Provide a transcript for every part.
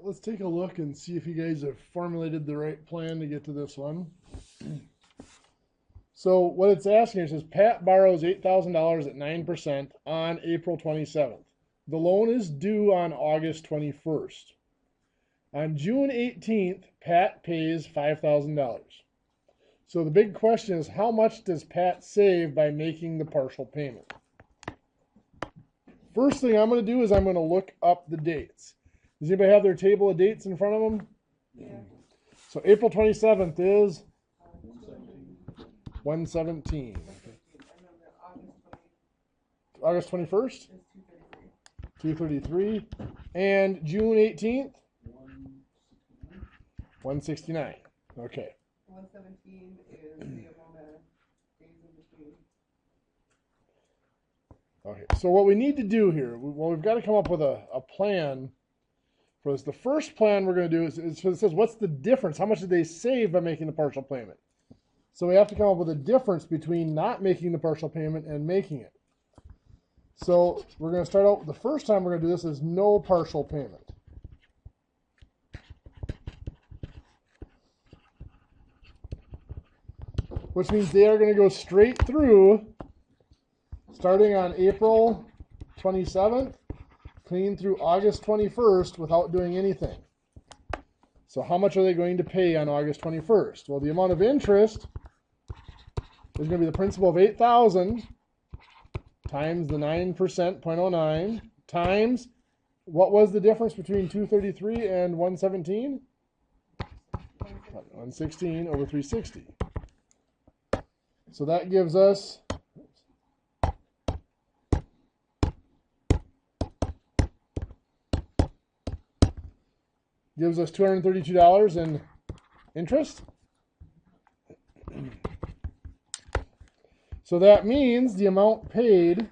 Let's take a look and see if you guys have formulated the right plan to get to this one. So what it's asking is, Pat borrows $8,000 at 9% on April 27th. The loan is due on August 21st. On June 18th, Pat pays $5,000. So the big question is, how much does Pat save by making the partial payment? First thing I'm going to do is I'm going to look up the dates. Does anybody have their table of dates in front of them? Yeah. So April 27th is 117. August 21st? 233. And June 18th? 169. Okay. 117 is the amount of days in between. Okay, so what we need to do here, well, we've got to come up with a plan for this. The first plan we're going to do is it says, what's the difference? How much did they save by making the partial payment? So we have to come up with a difference between not making the partial payment and making it. So we're going to start out, the first time we're going to do this is no partial payment. Which means they are going to go straight through, starting on April 27th, clean through August 21st without doing anything. So how much are they going to pay on August 21st? Well, the amount of interest is going to be the principal of $8,000 times the 9%, 0.09, times, what was the difference between 233 and 117? 116 over 360. So that gives us $232 in interest. So that means the amount paid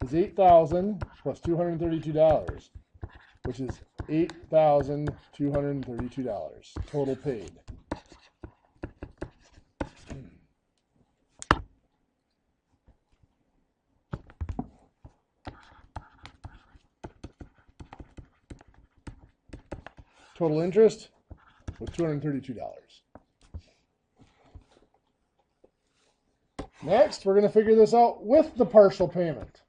is $8,000 plus $232, which is $8,232 total paid. Total interest was $232. Next, we're going to figure this out with the partial payment.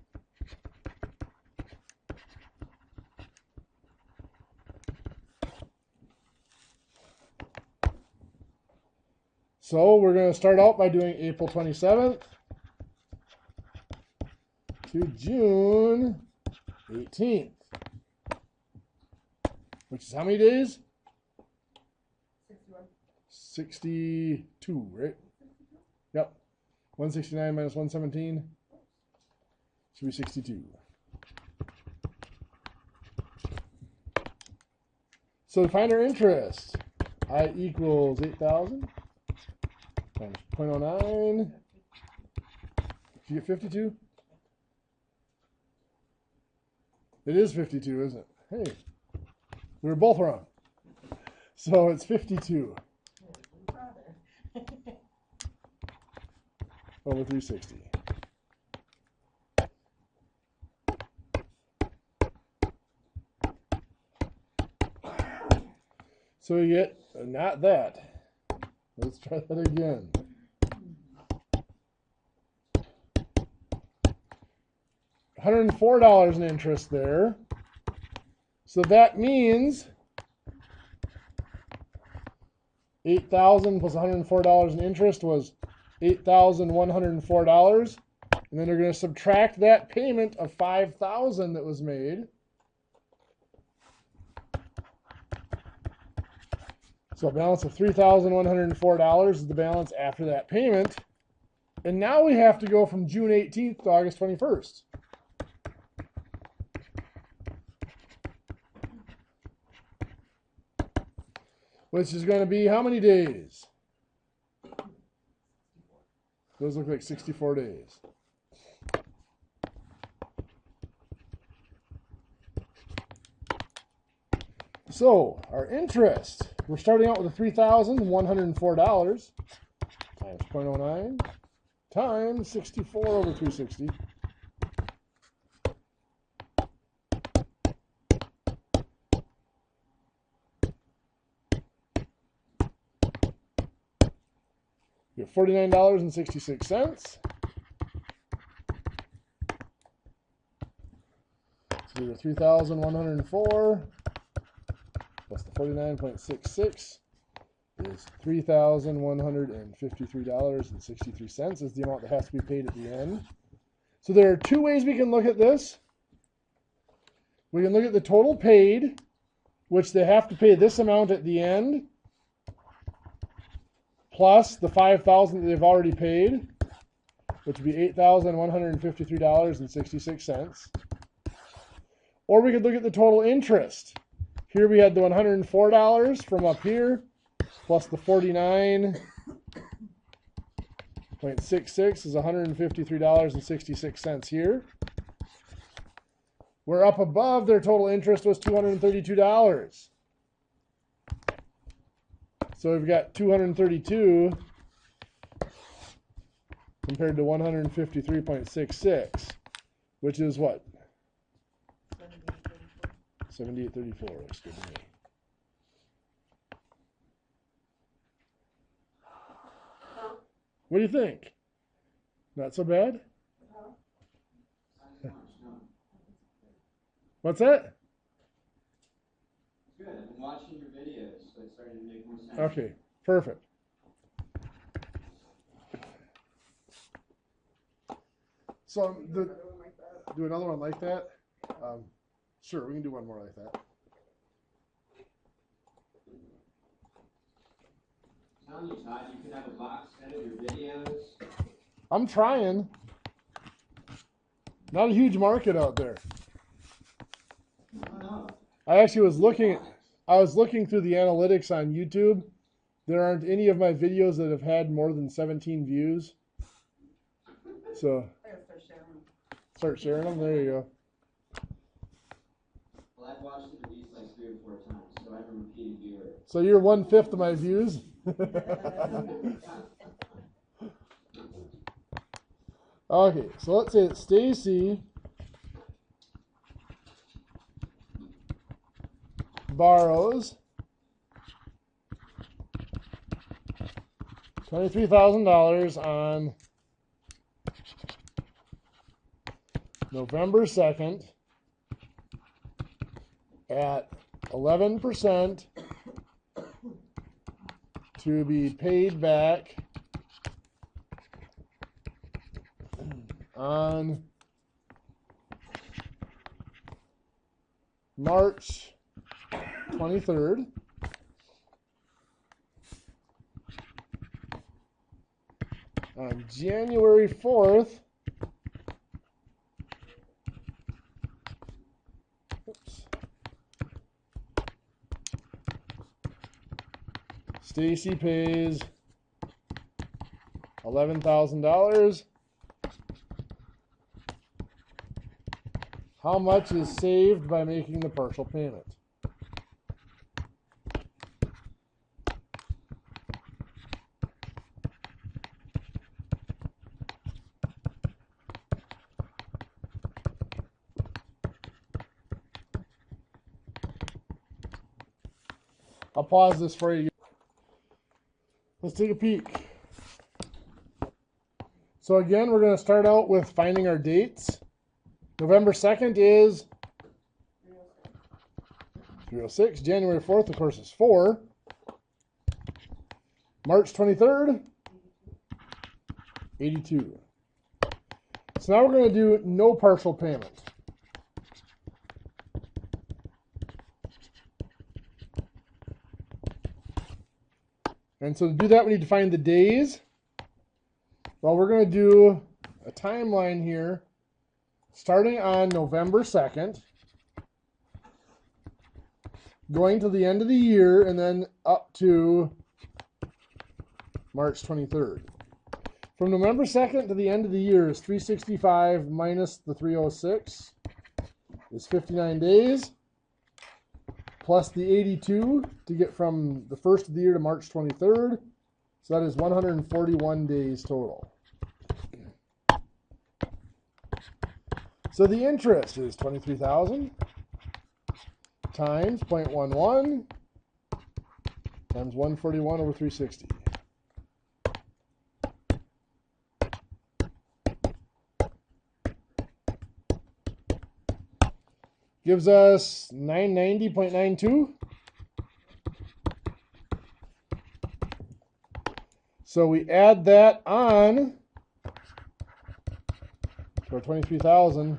So we're going to start out by doing April 27th to June 18th. Which is how many days? 62, right? Yep. 169 minus 117 should be 62. So to find our interest, I equals 8,000 times 0.09. Did you get 52? It is 52, isn't it? Hey. We were both wrong. So it's 52 over 360. So we get, not that. Let's try that again. $104 in interest there. So that means $8,000 plus $104 in interest was $8,104. And then they're going to subtract that payment of $5,000 that was made. So a balance of $3,104 is the balance after that payment. And now we have to go from June 18th to August 21st. Which is going to be how many days? Those look like 64 days. So our interest, we're starting out with $3,104 times 0.09 times 64 over 360. You have $49.66. So your 3,104 plus the 49.66 is $3,153.63 is the amount that has to be paid at the end. So there are two ways we can look at this. We can look at the total paid, which they have to pay this amount at the end, plus the $5,000 that they've already paid, which would be $8,153.66. Or we could look at the total interest. Here we had the $104 from up here, plus the 49.66 is $153.66 here. Where up above, their total interest was $232. So we've got 232 compared to 153.66, which is what? 78.34. Looks good to me. What do you think? Not so bad? What's that? Good. I've been watching your videos, so it's starting to make more sense. Okay, perfect. So do another one like that? Sure, we can do one more like that. I'm telling you, Todd, you could have a box set of your videos. I'm trying. Not a huge market out there. No. I actually was looking through the analytics on YouTube. There aren't any of my videos that have had more than 17 views. So start sharing them. There you go. Well, I've watched it at least like 3 or 4 times, so I'm a repeated viewer. So you're 1/5 of my views. Okay, so let's say that Stacy borrows $23,000 on November 2nd at 11% to be paid back on March 23rd. On January 4th, Stacy pays $11,000. How much is saved by making the partial payment? I'll pause this for you. Let's take a peek. So again, we're going to start out with finding our dates. November 2nd is 306. January 4th, of course, is 4. March 23rd, 82. So now we're going to do no partial payment. And so to do that, we need to find the days. Well, we're going to do a timeline here, starting on November 2nd, going to the end of the year, and then up to March 23rd. From November 2nd to the end of the year is 365 minus the 306 is 59 days. Plus the 82 to get from the first of the year to March 23rd. So that is 141 days total. So the interest is 23,000 times 0.11 times 141 over 360. gives us 990.92. So we add that on to our 23,000.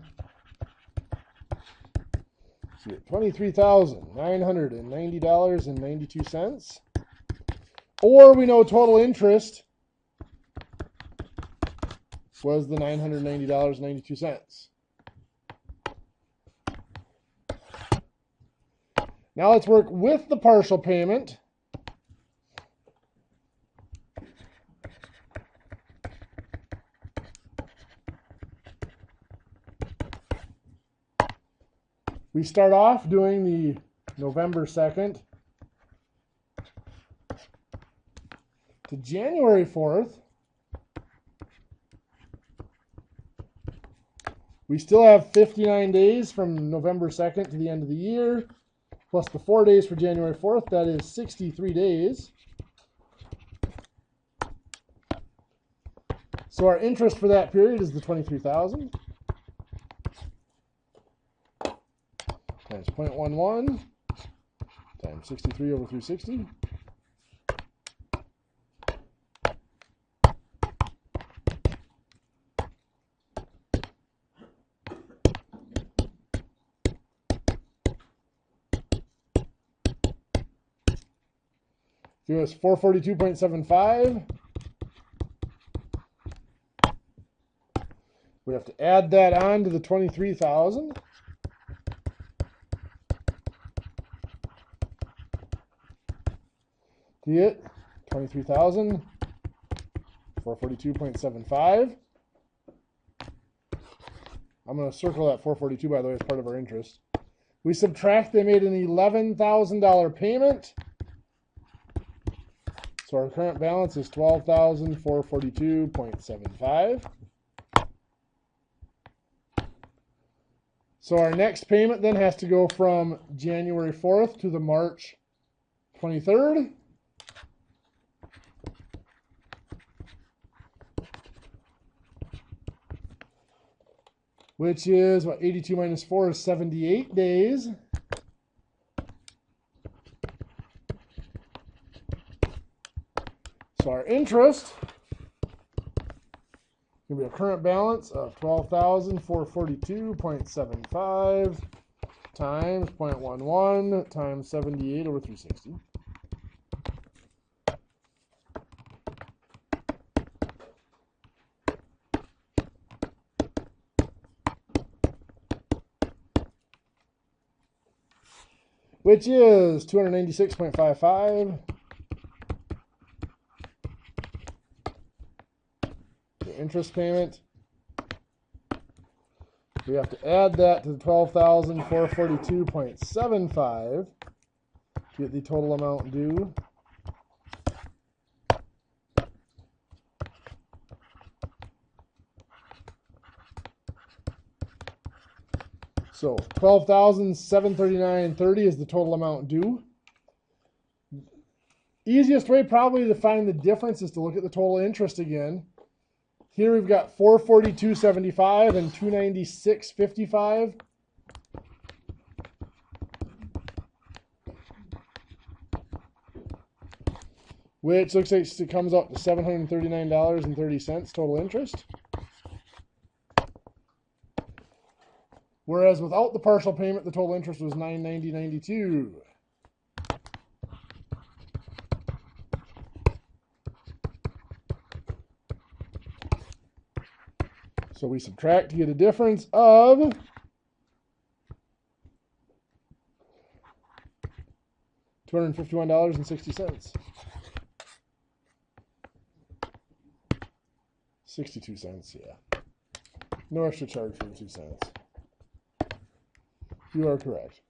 So we get $23,990.92. Or we know total interest was the $990.92. Now let's work with the partial payment. We start off doing the November 2nd to January 4th. We still have 59 days from November 2nd to the end of the year, plus the 4 days for January 4th. That is 63 days. So our interest for that period is the 23,000 times 0.11 times 63 over 360. Give us 442.75. We have to add that on to the 23,000. Get 23,000, 442.75. I'm going to circle that 442, by the way, as part of our interest. We subtract, they made an $11,000 payment. So our current balance is $12,442.75. So our next payment then has to go from January 4th to the March 23rd. Which is, what, 82 minus 4 is 78 days. So our interest will be a current balance of $12,442.75 times 0.11 times 78 over 360. Which is 296.55. The interest payment. We have to add that to the 12,442.75 to get the total amount due. So $12,739.30 is the total amount due. Easiest way probably to find the difference is to look at the total interest again. Here we've got $442.75 and $296.55. Which looks like it comes out to $739.30 total interest. Whereas without the partial payment, the total interest was $990.92. So we subtract to get a difference of $251.60. 62 cents, yeah. No extra charge for the 2 cents. You are correct.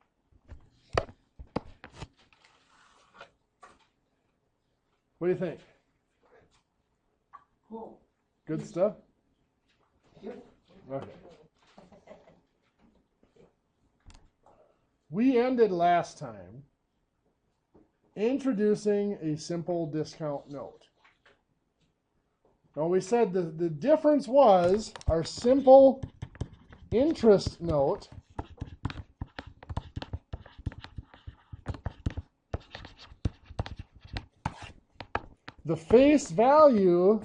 What do you think? Cool. Good stuff? Yep. Okay. We ended last time introducing a simple discount note. Now we said the difference was our simple interest note the face value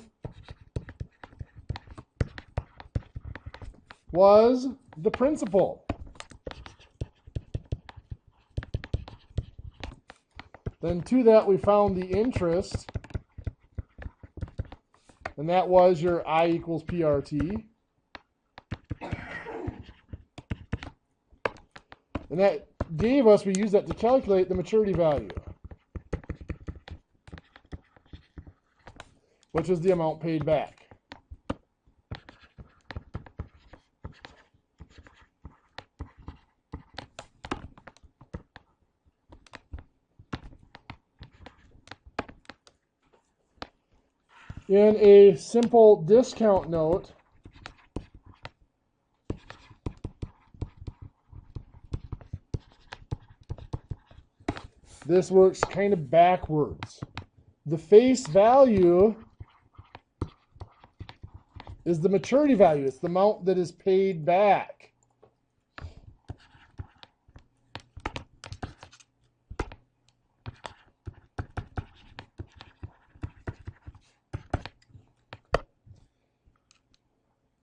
was the principal. Then to that we found the interest, and that was your I equals PRT. And that gave us, we used that to calculate the maturity value, which is the amount paid back. In a simple discount note, this works kind of backwards. The face value is the maturity value. It's the amount that is paid back.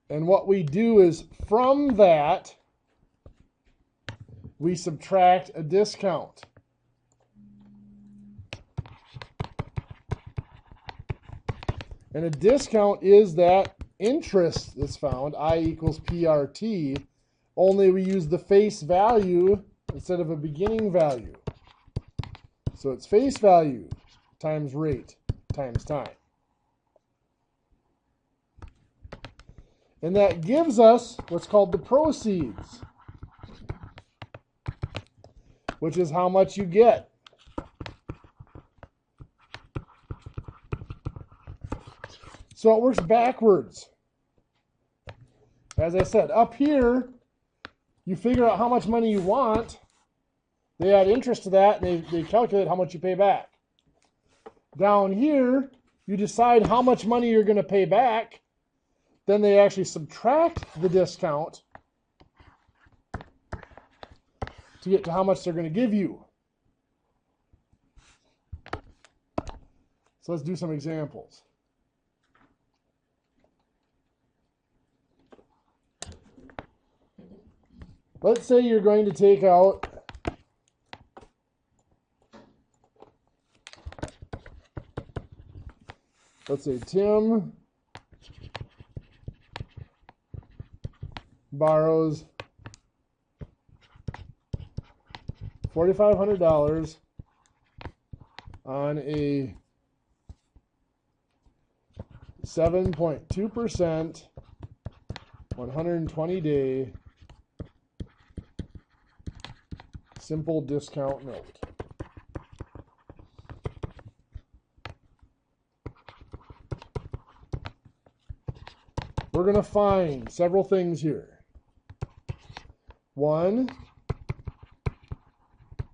And what we do is from that, we subtract a discount. And a discount is that interest that's found, I equals PRT, only we use the face value instead of a beginning value. So it's face value times rate times time. And that gives us what's called the proceeds, which is how much you get. So it works backwards. As I said, up here, you figure out how much money you want. They add interest to that, and they calculate how much you pay back. Down here, you decide how much money you're going to pay back. Then they actually subtract the discount to get to how much they're going to give you. So let's do some examples. Let's say you're going to take out let's say Tim borrows $4,500 on a 7.2% 120-day simple discount note. We're going to find several things here. One,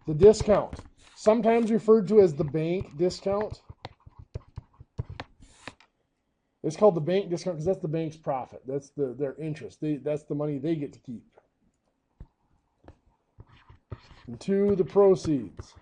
the discount, sometimes referred to as the bank discount. It's called the bank discount because that's the bank's profit. That's their interest. That's the money they get to keep. And two, the proceeds.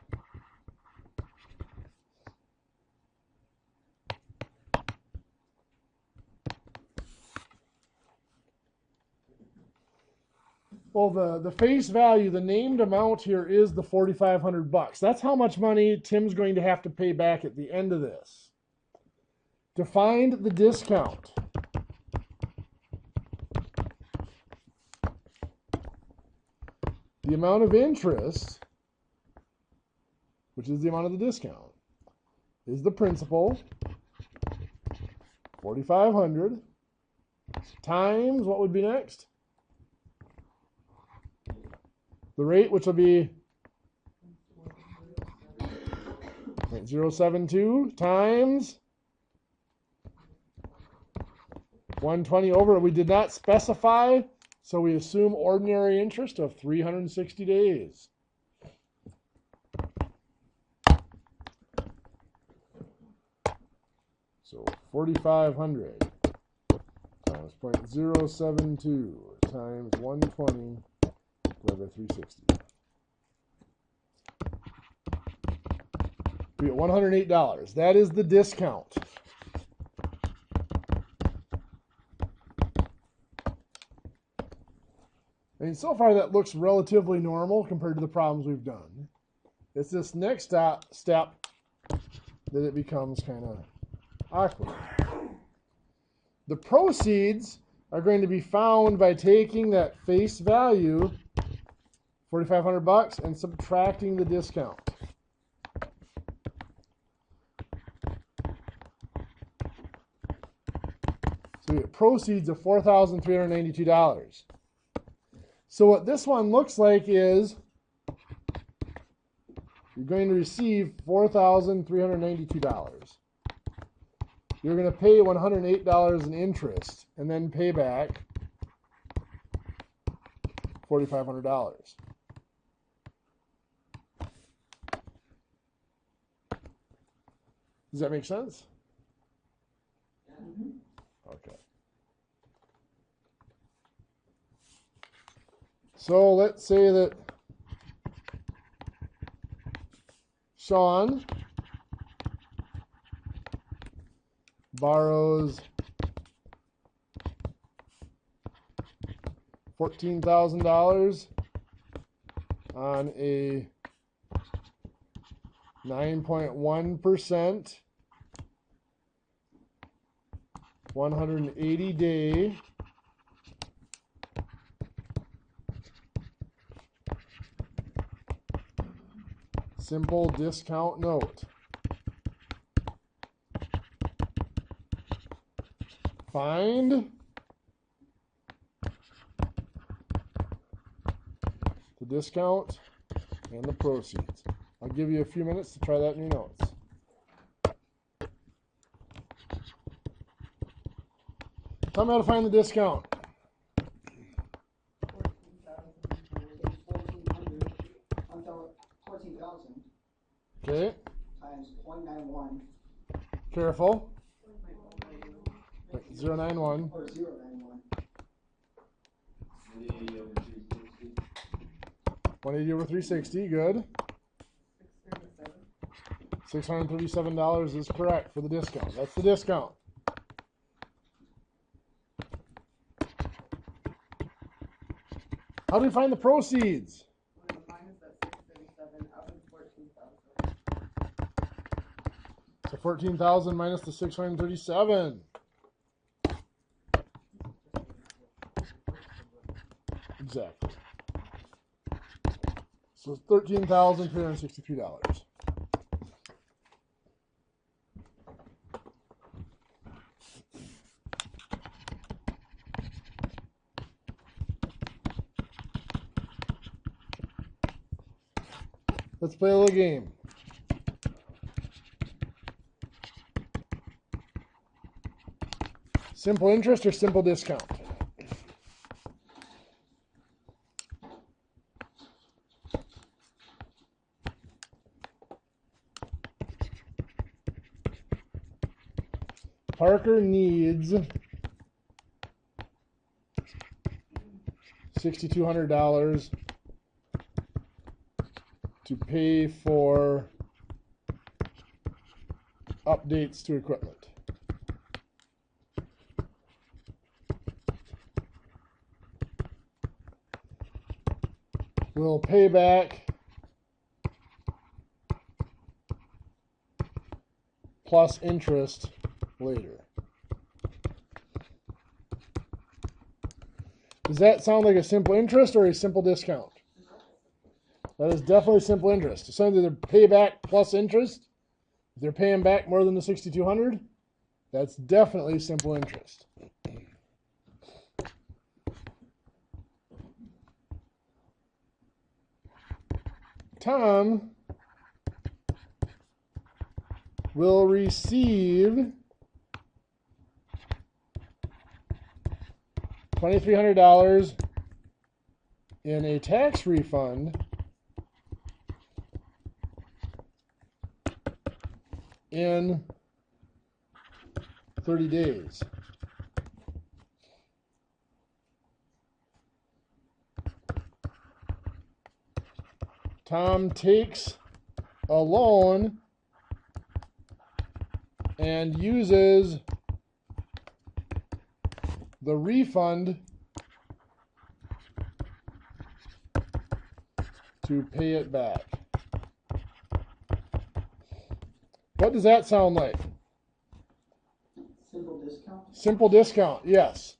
Well, the face value, the named amount here is the $4,500. That's how much money Tim's going to have to pay back at the end of this. To find the discount, the amount of interest, which is the amount of the discount, is the principal, $4,500, times what would be next? The rate, which will be 0.072 times 120 over. We did not specify, so we assume ordinary interest of 360 days. So 4,500 times 0.072 times 120 divided by 360. We get $108. That is the discount. I mean, so far that looks relatively normal compared to the problems we've done. It's this next step that it becomes kind of awkward. The proceeds are going to be found by taking that face value, $4,500, and subtracting the discount. So we get proceeds of $4,392. So what this one looks like is you're going to receive $4,392. You're going to pay $108 in interest and then pay back $4,500. Does that make sense? Mhm. Okay. So let's say that Sean borrows $14,000 on a 9.1%, 180-day simple discount note. Find the discount and the proceeds. I'll give you a few minutes to try that in your notes. Tell me how to find the discount. 14,000 Okay, times 0.91 careful. 091. or 0.91. 180 over 360. 180 over 360, good. $637 is correct for the discount. That's the discount. How do we find the proceeds? Minus that 637 out of 14,000. So 14,000 minus the 637. Exactly. So it's $13,363. Let's play a little game. Simple interest or simple discount? Parker needs $6,200 to pay for updates to equipment. We'll pay back plus interest later. Does that sound like a simple interest or a simple discount? That is definitely simple interest. So either pay back plus interest. If they're paying back more than the $6,200, that's definitely simple interest. Tom will receive $2,300 in a tax refund in 30 days. Tom takes a loan and uses the refund to pay it back. What does that sound like? Simple discount? Simple discount, yes.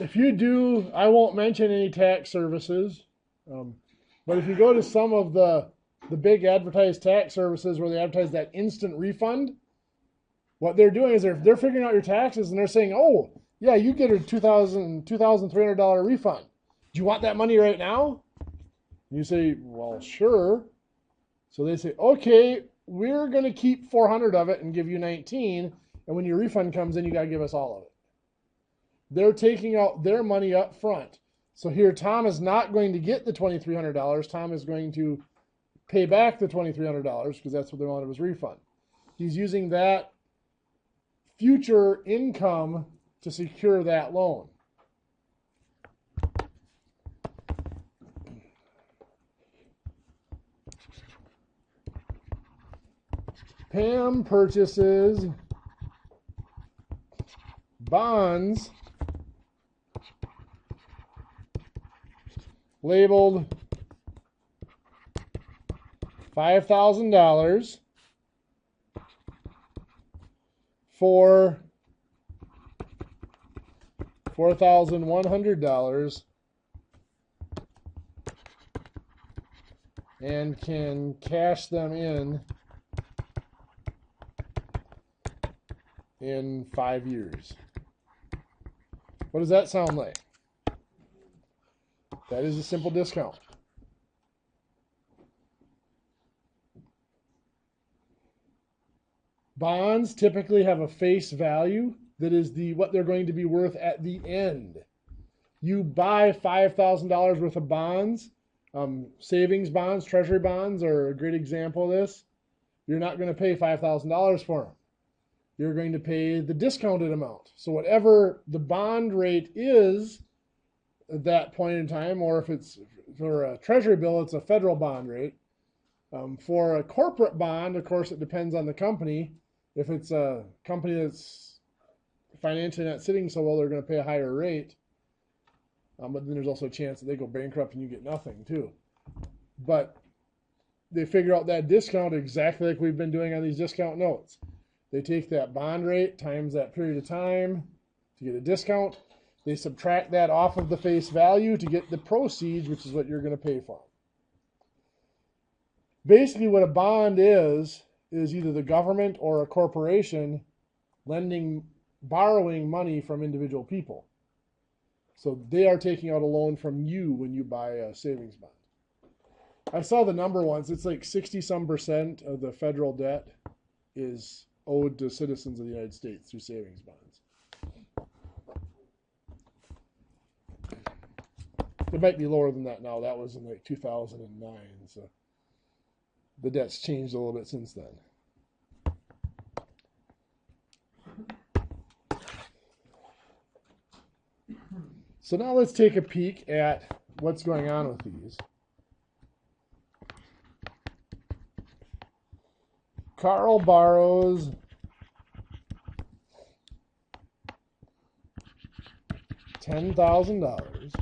If you do, I won't mention any tax services, but if you go to some of the big advertised tax services where they advertise that instant refund, what they're doing is they're figuring out your taxes and they're saying, oh, yeah, you get a $2,300 refund. Do you want that money right now? And you say, well, sure. So they say, okay, we're going to keep 400 of it and give you 19. And when your refund comes in, you got to give us all of it. They're taking out their money up front. So here, Tom is not going to get the $2,300. Tom is going to pay back the $2,300 because that's what they wanted was refund. He's using that future income to secure that loan. Pam purchases bonds labeled $5,000 for $4,100 and can cash them in 5 years. What does that sound like? That is a simple discount. Bonds typically have a face value that is what they're going to be worth at the end. You buy $5,000 worth of bonds, savings bonds, treasury bonds are a great example of this. You're not going to pay $5,000 for them. You're going to pay the discounted amount. So whatever the bond rate is at that point in time, or if it's for a treasury bill, it's a federal bond rate. For a corporate bond, of course, it depends on the company. If it's a company that's financially not sitting so well, they're going to pay a higher rate. But then there's also a chance that they go bankrupt and you get nothing too. But they figure out that discount exactly like we've been doing on these discount notes. They take that bond rate times that period of time to get a discount. They subtract that off of the face value to get the proceeds, which is what you're going to pay for. Basically, what a bond is either the government or a corporation borrowing money from individual people. So they are taking out a loan from you when you buy a savings bond. I saw the number once. It's like 60-some% of the federal debt is owed to citizens of the United States through savings bonds. It might be lower than that now. That was in like 2009. So the debt's changed a little bit since then. So now let's take a peek at what's going on with these. Carl borrows $10,000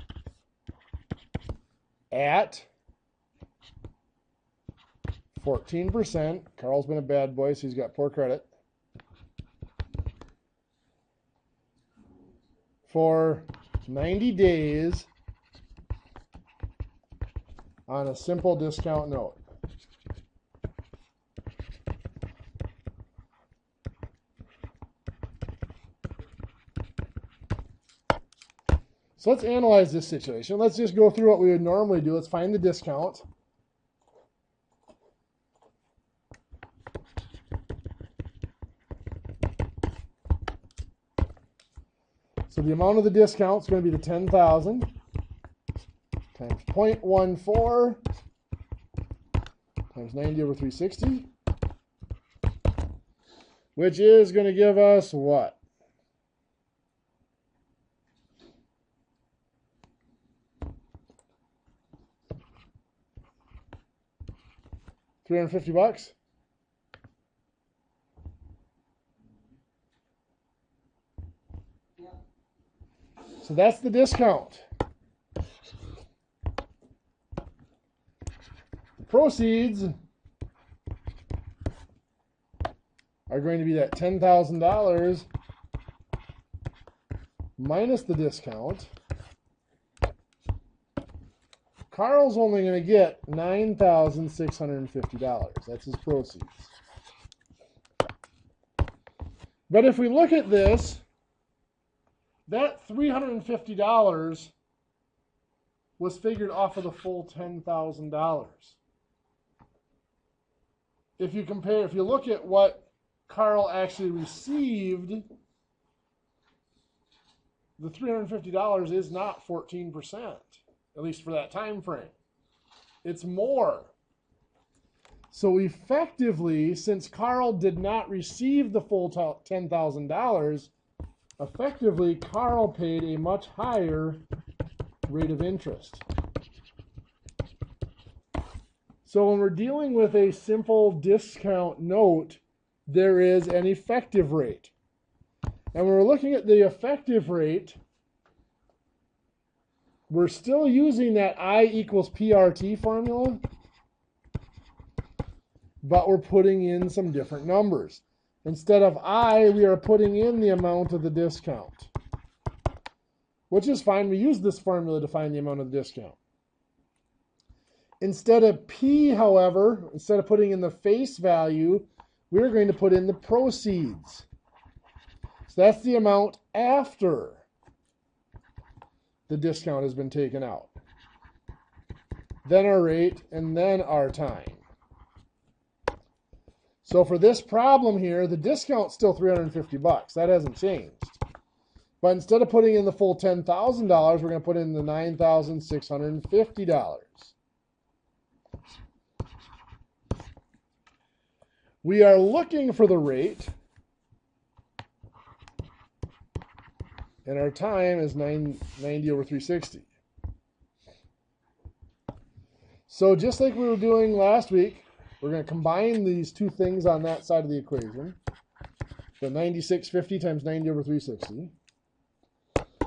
at 14%. Carl's been a bad boy, so he's got poor credit. For 90 days on a simple discount note. So let's analyze this situation. Let's just go through what we would normally do. Let's find the discount. So the amount of the discount is going to be the 10,000 times 0.14 times 90 over 360, which is going to give us what? $350. So that's the discount. The proceeds are going to be that $10,000 minus the discount. Carl's only going to get $9,650. That's his proceeds. But if we look at this, that $350 was figured off of the full $10,000. If you look at what Carl actually received, the $350 is not 14%, at least for that time frame. It's more. So effectively, since Carl did not receive the full $10,000, effectively Carl paid a much higher rate of interest. So when we're dealing with a simple discount note, there is an effective rate. And when we're looking at the effective rate, we're still using that I equals PRT formula, but we're putting in some different numbers. Instead of I, we are putting in the amount of the discount, which is fine. We use this formula to find the amount of the discount. Instead of P, however, instead of putting in the face value, we're going to put in the proceeds. So that's the amount after the discount has been taken out. Then our rate, and then our time. So for this problem here, the discount's still $350. That hasn't changed. But instead of putting in the full $10,000, we're going to put in the $9,650. We are looking for the rate, and our time is 990 over 360. So just like we were doing last week, we're going to combine these two things on that side of the equation. So 9650 times 90 over 360.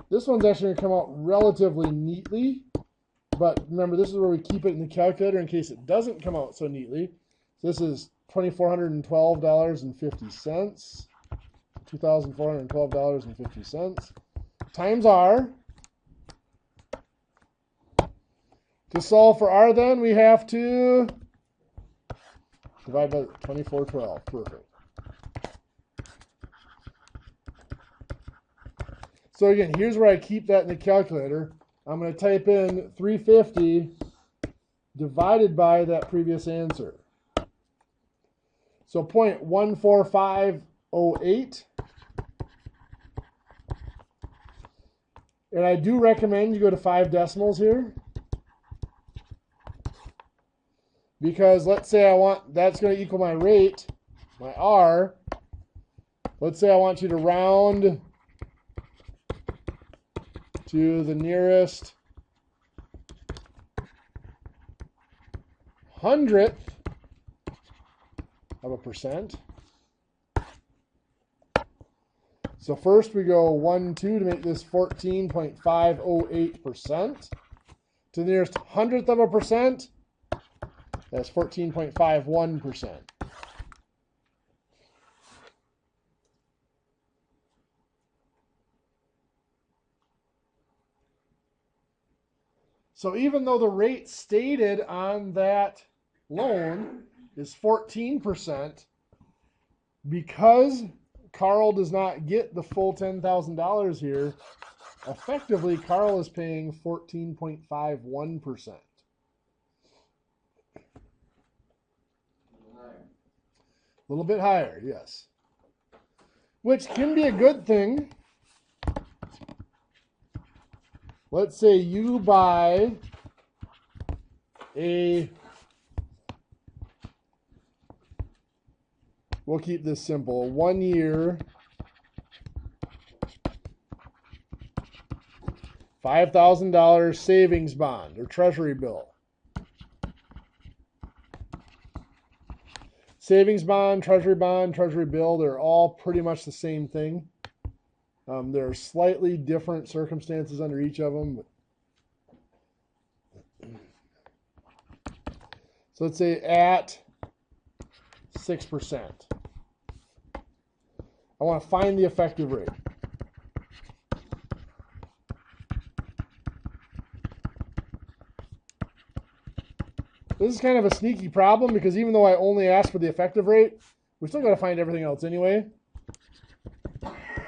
This one's actually going to come out relatively neatly, but remember, this is where we keep it in the calculator in case it doesn't come out so neatly. So this is $2,412.50. $2,412.50 times R. To solve for R, then, we have to divide by 2412. Perfect. So again, here's where I keep that in the calculator. I'm going to type in 350 divided by that previous answer. So 0.14508. And I do recommend you go to 5 decimals here. Because let's say I want, that's going to equal my rate, my R. Let's say I want you to round to the nearest hundredth of a percent. So first we go 1, 2 to make this 14.508%. To the nearest hundredth of a percent, that's 14.51%. So even though the rate stated on that loan is 14%, because Carl does not get the full $10,000 here, effectively Carl is paying 14.51%. A little bit higher, yes. Which can be a good thing. Let's say you buy a, we'll keep this simple, 1 year, $5,000 savings bond or treasury bill. Savings bond, treasury bill, they're all pretty much the same thing. There are slightly different circumstances under each of them. So let's say at 6%. I want to find the effective rate. This is kind of a sneaky problem because even though I only asked for the effective rate, we still got to find everything else anyway.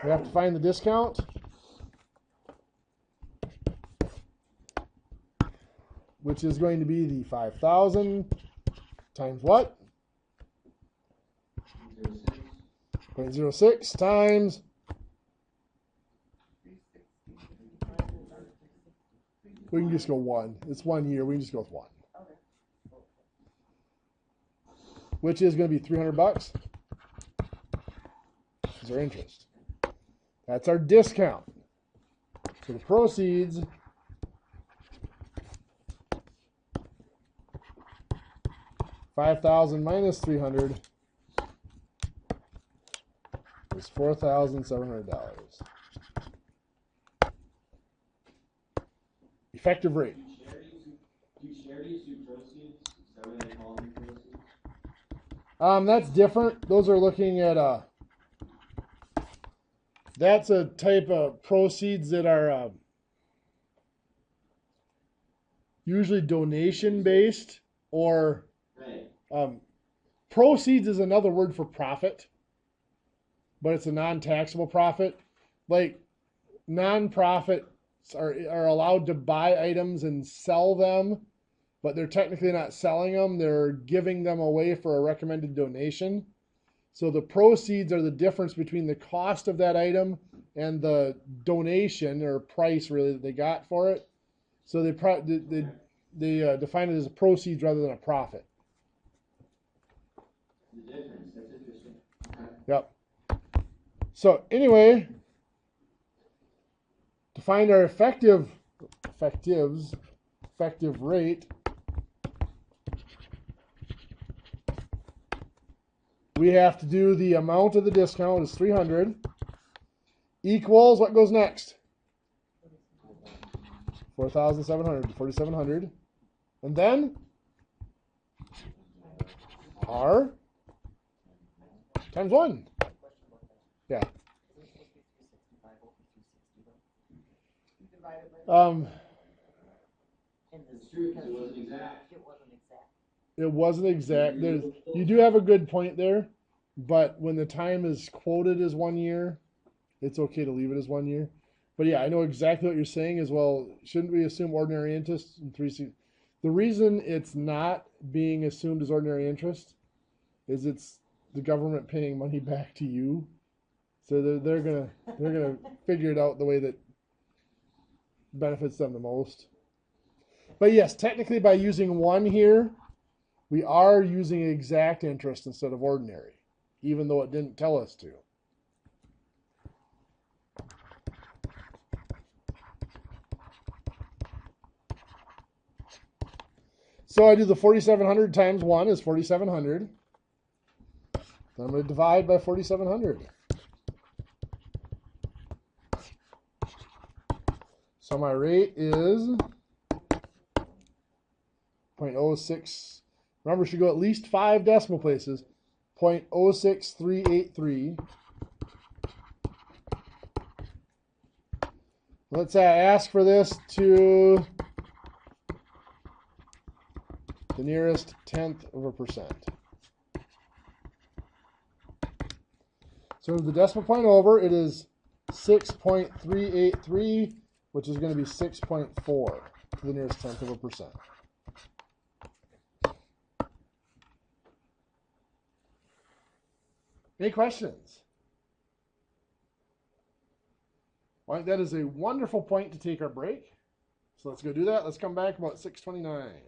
We have to find the discount. Which is going to be the 5,000 times what? 0.06 times 360. we can just go 1. It's 1 year. We can just go with 1. Okay. Which is going to be $300. Is our interest. That's our discount. So the proceeds $5,000 minus $300 is $4,700. Effective rate. Do charities do proceeds? Is that what they call them, proceeds? That's different. Those are looking at that's a type of proceeds that are usually donation based, or Right. proceeds is another word for profit, but it's a non-taxable profit. Like non-profits are allowed to buy items and sell them, but they're technically not selling them. They're giving them away for a recommended donation. So the proceeds are the difference between the cost of that item and the donation or price really that they got for it. So they define it as a proceeds rather than a profit. The difference. That's interesting. Yep. So anyway, to find our effective rate, we have to do the amount of the discount is 300 equals what goes next? 4,700, 4,700, and then R times 1. Yeah. Divided by It's true because it wasn't exact. It wasn't exact. You do have a good point there, but when the time is quoted as 1 year, it's okay to leave it as 1 year. But yeah, I know exactly what you're saying as well. Shouldn't we assume ordinary interest in 360? The reason it's not being assumed as ordinary interest is it's the government paying money back to you. So they're gonna figure it out the way that benefits them the most. But yes, technically by using 1 here, we are using exact interest instead of ordinary, even though it didn't tell us to. So I do the 4,700 times 1 is 4,700. Then I'm going to divide by 4,700. So my rate is 0.06. Remember, it should go at least 5 decimal places. 0.06383. Let's say I ask for this to the nearest 1/10 of a percent. So the decimal point over, it is 6.383, which is going to be 6.4 to the nearest 1/10 of a percent. Any questions? Well, that is a wonderful point to take our break. So let's go do that. Let's come back about 6:29.